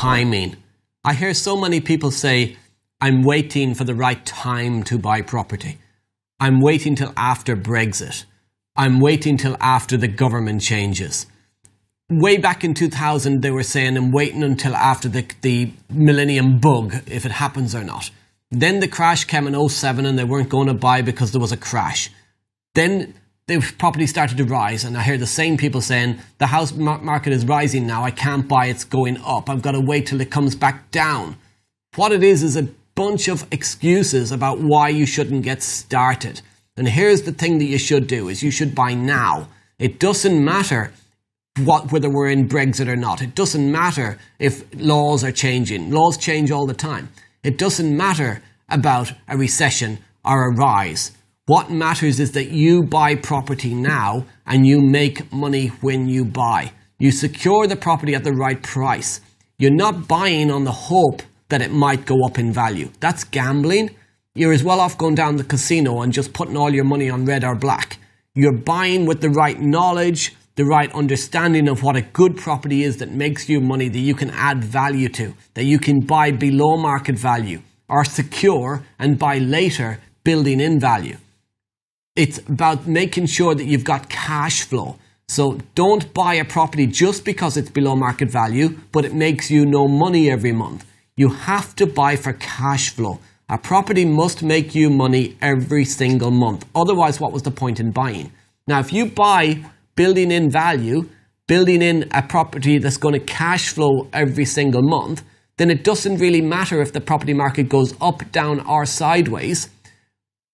timing. I hear so many people say, I'm waiting for the right time to buy property. I'm waiting till after Brexit. I'm waiting till after the government changes. Way back in 2000, they were saying, I'm waiting until after the millennium bug, if it happens or not. Then the crash came in 2007 and they weren't going to buy because there was a crash. Then the property started to rise, and I hear the same people saying, the house market is rising now, I can't buy, it's going up, I've got to wait till it comes back down. What it is a bunch of excuses about why you shouldn't get started. And here's the thing that you should do, is you should buy now. It doesn't matter whether we're in Brexit or not. It doesn't matter if laws are changing. Laws change all the time. It doesn't matter about a recession or a rise. What matters is that you buy property now and you make money when you buy. You secure the property at the right price. You're not buying on the hope that it might go up in value. That's gambling. You're as well off going down the casino and just putting all your money on red or black. You're buying with the right knowledge, the right understanding of what a good property is that makes you money, that you can add value to, that you can buy below market value or secure and buy later, building in value. It's about making sure that you've got cash flow. So don't buy a property just because it's below market value, but it makes you no money every month. You have to buy for cash flow. A property must make you money every single month. Otherwise, what was the point in buying? Now, if you buy building in value, building in a property that's going to cash flow every single month, then it doesn't really matter if the property market goes up, down, or sideways.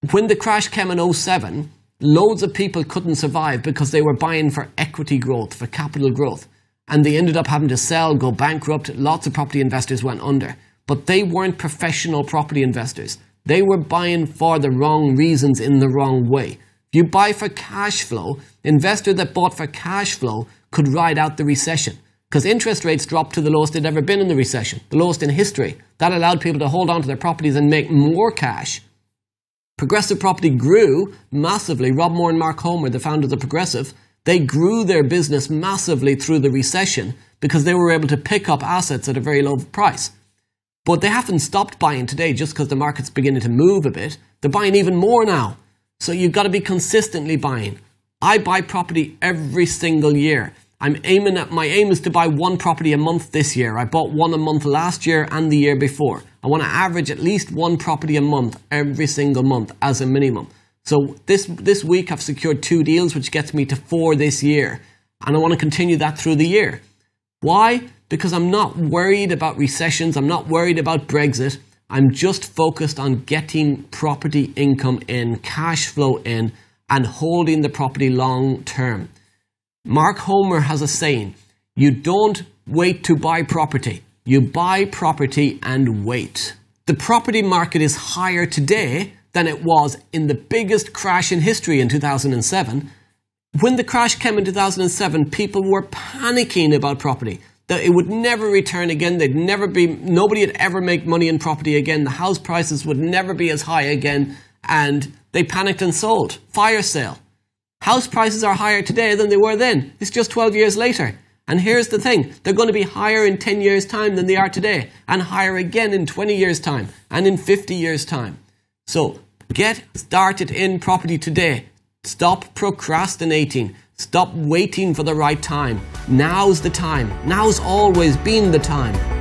When the crash came in 2007, loads of people couldn't survive because they were buying for equity growth, for capital growth. And they ended up having to sell, go bankrupt. Lots of property investors went under. But they weren't professional property investors. They were buying for the wrong reasons in the wrong way. If you buy for cash flow, investor that bought for cash flow could ride out the recession. Because interest rates dropped to the lowest they'd ever been in the recession, the lowest in history. That allowed people to hold on to their properties and make more cash. Progressive Property grew massively. Rob Moore and Mark Homer, the founders of Progressive, they grew their business massively through the recession because they were able to pick up assets at a very low price. But they haven't stopped buying today just because the market's beginning to move a bit. They're buying even more now. So you've got to be consistently buying. I buy property every single year. My aim is to buy one property a month this year. I bought one a month last year and the year before. I want to average at least one property a month every single month as a minimum. So this week I've secured 2 deals, which gets me to 4 this year. And I want to continue that through the year. Why? Because I'm not worried about recessions. I'm not worried about Brexit. I'm just focused on getting property income in, cash flow in, and holding the property long term. Mark Homer has a saying, you don't wait to buy property. You buy property and wait. The property market is higher today than it was in the biggest crash in history in 2007. When the crash came in 2007, people were panicking about property, that it would never return again. Nobody would ever make money in property again. The house prices would never be as high again. And they panicked and sold. Fire sale. House prices are higher today than they were then. It's just 12 years later. And here's the thing. They're going to be higher in 10 years' time than they are today. And higher again in 20 years' time. And in 50 years' time. So get started in property today. Stop procrastinating. Stop waiting for the right time. Now's the time. Now's always been the time.